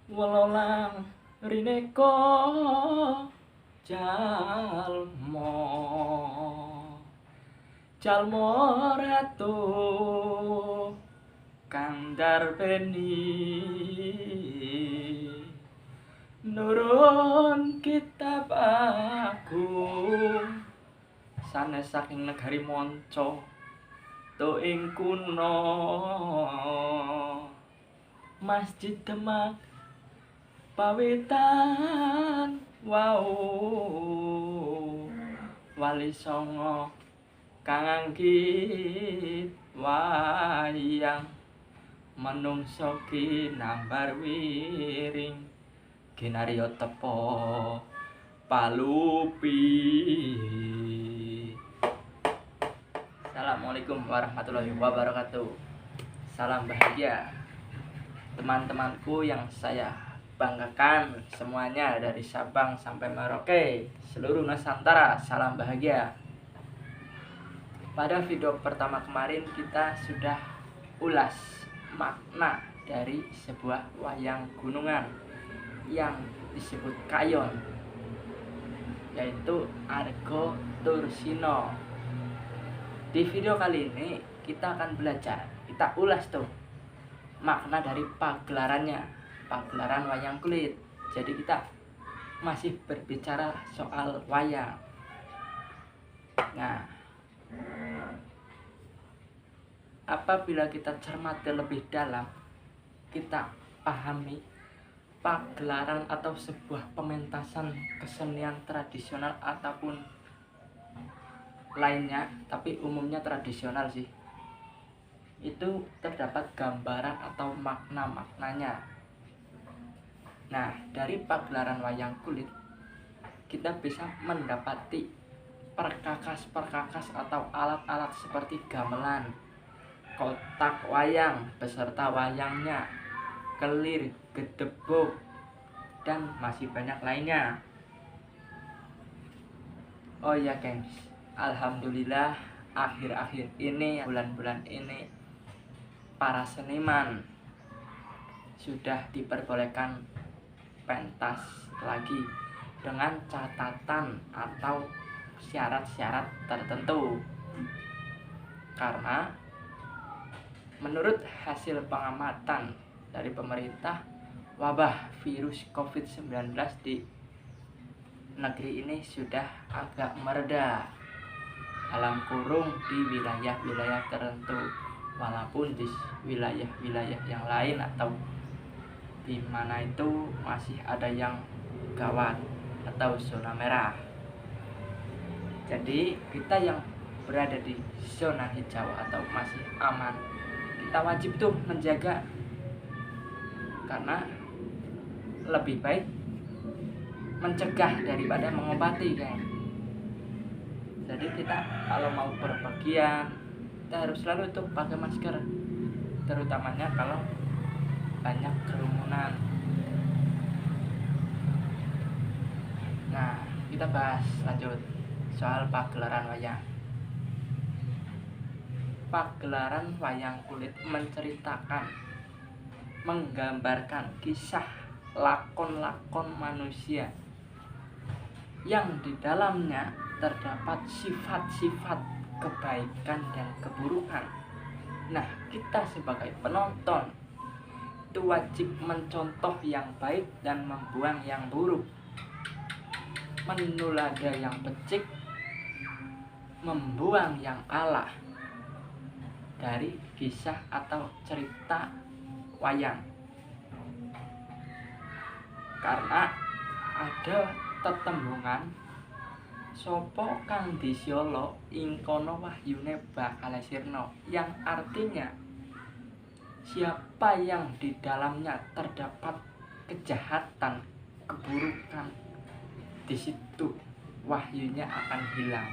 Welolang rineka jalma jalma ratu kang darbeni nurun kitab agung sanes saking negari manca to ing kuno Masjid Demak pawitan wau Wali Songo kang anggit wayang manungsa kinambar wiring kinarya tepa palupi. Assalamualaikum warahmatullahi wabarakatuh. Salam bahagia teman-temanku yang saya banggakan semuanya dari Sabang sampai Merauke, seluruh Nusantara, salam bahagia. Pada video pertama kemarin kita sudah ulas makna dari sebuah wayang gunungan yang disebut kayon, yaitu Argo Tursino. Di video kali ini kita akan belajar, kita ulas tuh makna dari pagelarannya, pagelaran wayang kulit. Jadi kita masih berbicara soal wayang. Nah, apabila kita cermati lebih dalam, kita pahami pagelaran atau sebuah pementasan kesenian tradisional ataupun lainnya, tapi umumnya tradisional sih, itu terdapat gambaran atau makna-maknanya. Nah, dari pagelaran wayang kulit kita bisa mendapati perkakas-perkakas atau alat-alat seperti gamelan, kotak wayang beserta wayangnya, kelir, gedebuk, dan masih banyak lainnya. Oh ya gengs, alhamdulillah akhir-akhir ini, bulan-bulan ini, para seniman sudah diperbolehkan pentas lagi dengan catatan atau syarat-syarat tertentu. Karena menurut hasil pengamatan dari pemerintah, wabah virus COVID-19 di negeri ini sudah agak mereda, dalam kurung di wilayah-wilayah tertentu, walaupun di wilayah-wilayah yang lain atau di mana itu masih ada yang gawat atau zona merah. Jadi kita yang berada di zona hijau atau masih aman, kita wajib tuh menjaga, karena lebih baik mencegah daripada mengobati kan. Jadi kita kalau mau berpergian, kita harus selalu tuh pakai masker, terutamanya kalau banyak kerumunan. Nah, kita bahas lanjut soal pagelaran wayang. Pagelaran wayang kulit menceritakan, menggambarkan kisah lakon-lakon manusia yang di dalamnya terdapat sifat-sifat kebaikan dan keburukan. Nah, kita sebagai penonton itu wajib mencontoh yang baik dan membuang yang buruk, menulada yang becik, membuang yang alah dari kisah atau cerita wayang. Karena ada tetembungan, sopo kang disyolo ing kono wahyune bakal sirna, yang artinya siapa yang di dalamnya terdapat kejahatan, keburukan, di situ wahyunya akan hilang.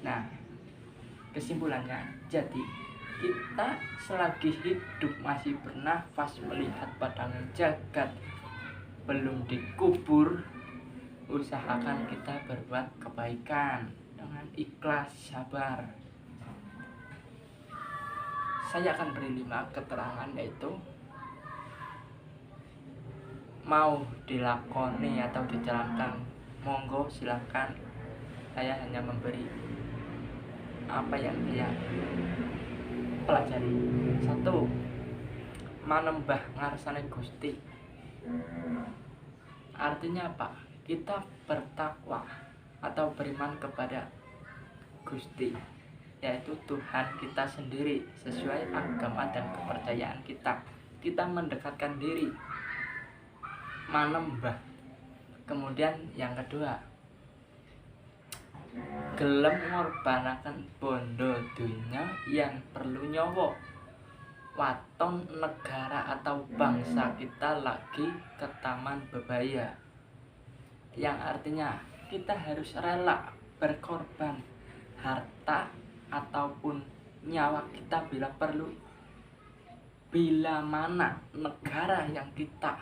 Nah, kesimpulannya, jadi kita selagi hidup masih bernafas melihat badangan jagat belum dikubur, usahakan kita berbuat kebaikan dengan ikhlas, sabar. Saya akan beri 5 keterangan, yaitu mau dilakoni atau dijalankan, monggo silakan. Saya hanya memberi apa yang saya pelajari. 1. Manembah ngarsane Gusti. Artinya apa? Kita bertakwa atau beriman kepada Gusti, yaitu Tuhan kita sendiri sesuai agama dan kepercayaan kita. Kita mendekatkan diri, manembah. Kemudian yang kedua, gelem ngorbanaken bondo dunya yang perlu nyawa, waton negara atau bangsa kita lagi ke taman bebaya. Yang artinya kita harus rela berkorban harta ataupun nyawa kita bila perlu, bila mana negara yang kita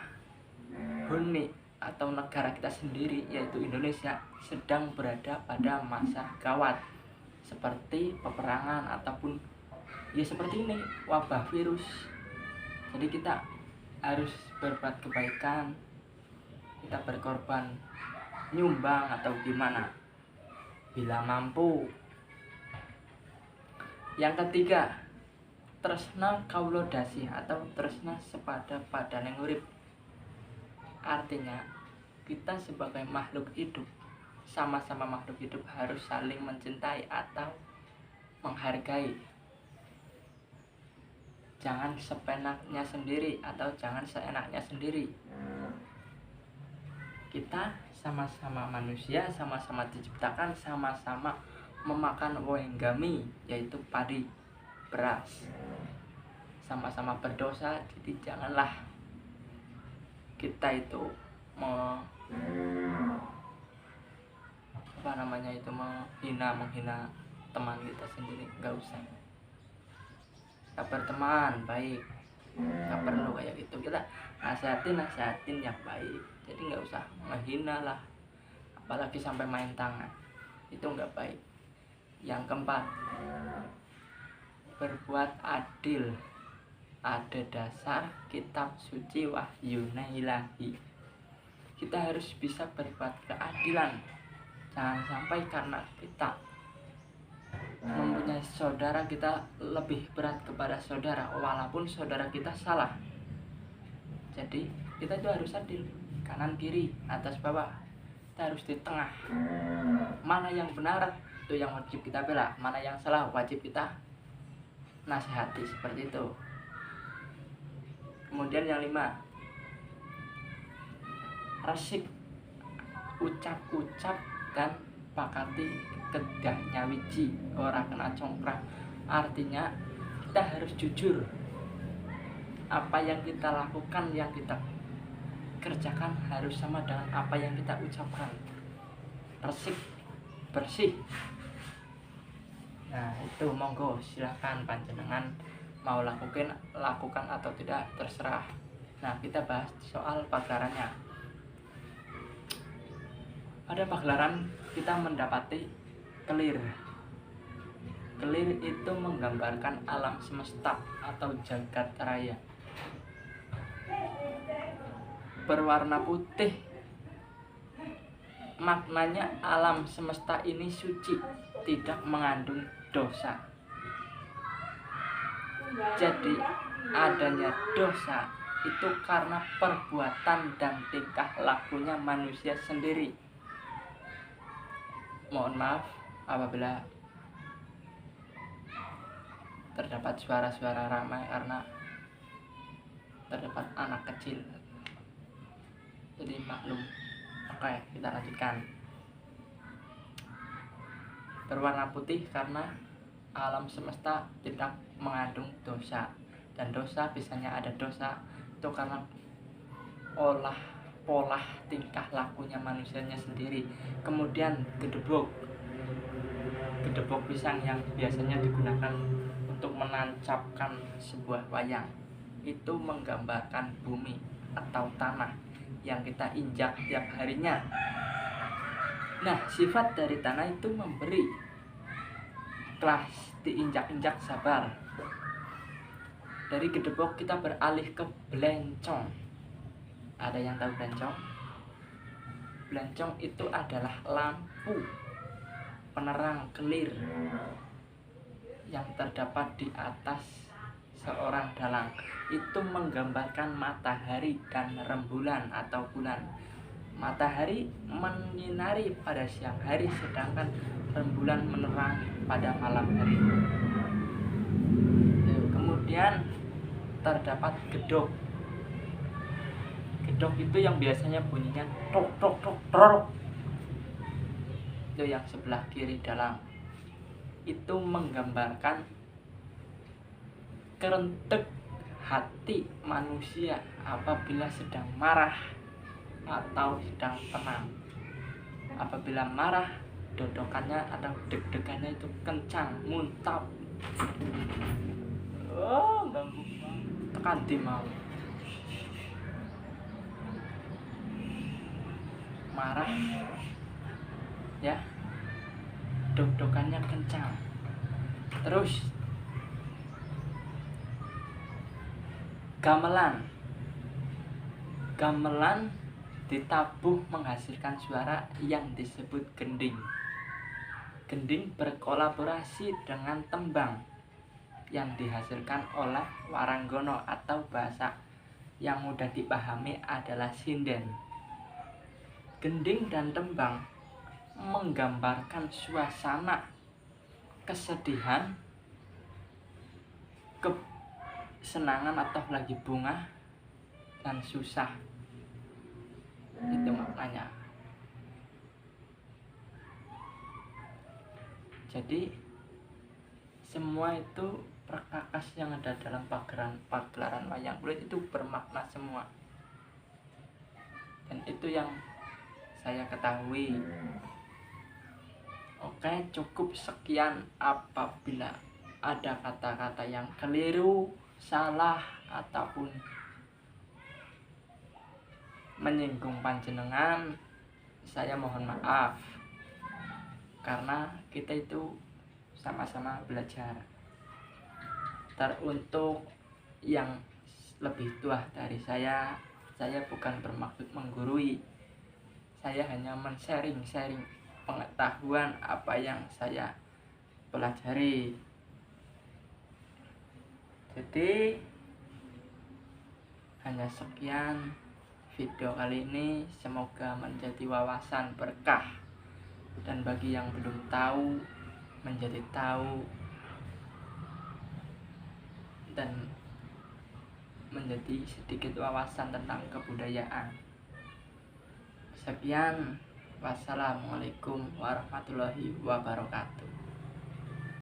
huni atau negara kita sendiri yaitu Indonesia sedang berada pada masa gawat seperti peperangan ataupun ya seperti ini, wabah virus. Jadi kita harus berbuat kebaikan, kita berkorban, nyumbang atau gimana bila mampu. Yang ketiga, tresna kaulo dasih atau tresna sepada padane urip. Artinya kita sebagai makhluk hidup, sama-sama makhluk hidup harus saling mencintai atau menghargai. Jangan sepenaknya sendiri atau jangan seenaknya sendiri. Kita sama-sama manusia, sama-sama diciptakan, sama-sama memakan wenggami, yaitu padi, beras. Sama-sama berdosa, jadi janganlah kita itu menghina teman kita sendiri. Nggak usah. Kita berteman baik, nggak perlu kayak gitu. Kita nasihatin yang baik. Jadi nggak usah menghina lah, apalagi sampai main tangan, itu nggak baik. Yang keempat, berbuat adil. Ada dasar kitab suci wahyune ilahi. Kita harus bisa berbuat keadilan. Jangan sampai karena kita mempunyai saudara, kita lebih berat kepada saudara walaupun saudara kita salah. Jadi kita itu harus adil, kanan kiri, atas bawah. Kita harus di tengah. Mana yang benar itu yang wajib kita bela, mana yang salah wajib kita nasihati, seperti itu. Kemudian yang 5, resik ucap-ucap dan pakati kedah nyawiji ora kena congkrah. Artinya kita harus jujur. Apa yang kita lakukan, yang kita kerjakan harus sama dengan apa yang kita ucapkan. Resik, bersih. Nah itu monggo silakan panjenengan mau lakukan atau tidak terserah. Nah kita bahas soal pagelarannya. Pada pagelaran kita mendapati kelir. Kelir itu menggambarkan alam semesta atau jagat raya. Berwarna putih. Maknanya alam semesta ini suci, tidak mengandung dosa. Jadi adanya dosa itu karena perbuatan dan tingkah lakunya manusia sendiri. Mohon maaf apabila terdapat suara-suara ramai karena terdapat anak kecil. Jadi maklum. Oke, kita lanjutkan. Berwarna putih karena alam semesta tidak mengandung dosa, dan dosa biasanya ada dosa itu karena pola tingkah lakunya manusianya sendiri. Kemudian gedebok pisang yang biasanya digunakan untuk menancapkan sebuah wayang itu menggambarkan bumi atau tanah yang kita injak tiap harinya. Nah, sifat dari tanah itu memberi, kelas diinjak-injak sabar. Dari gedebok kita beralih ke belencong. Ada yang tahu belancong? Belancong itu adalah lampu penerang kelir yang terdapat di atas seorang dalang. Itu menggambarkan matahari dan rembulan atau bulan. Matahari menyinari pada siang hari, sedangkan rembulan menerangi pada malam hari. Kemudian terdapat gedok. Gedok itu yang biasanya bunyinya tok tok tok tok. Itu yang sebelah kiri dalam. Itu menggambarkan kerentek hati manusia apabila sedang marah atau sedang tenang. Apabila marah, dodokannya atau deg-degannya itu kencang, muntap. Oh, ganggu tekan di mau. Marah ya, deg-degannya kencang. Terus gamelan ditabuh menghasilkan suara yang disebut gending. Gending berkolaborasi dengan tembang yang dihasilkan oleh waranggono atau bahasa yang mudah dipahami adalah sinden. Gending dan tembang menggambarkan suasana kesedihan, kesenangan atau lagi bunga dan susah. Itu maknanya. Jadi semua itu perkakas yang ada dalam pagelaran wayang kulit itu bermakna semua. Dan itu yang saya ketahui. Oke, cukup sekian. Apabila ada kata-kata yang keliru, salah, ataupun menyinggung panjenengan, saya mohon maaf, karena kita itu sama-sama belajar. Teruntuk yang lebih tua dari saya bukan bermaksud menggurui, saya hanya men-sharing pengetahuan apa yang saya pelajari. Jadi hanya sekian video kali ini, semoga menjadi wawasan berkah, dan bagi yang belum tahu menjadi tahu, dan menjadi sedikit wawasan tentang kebudayaan. Sekian, wassalamualaikum warahmatullahi wabarakatuh.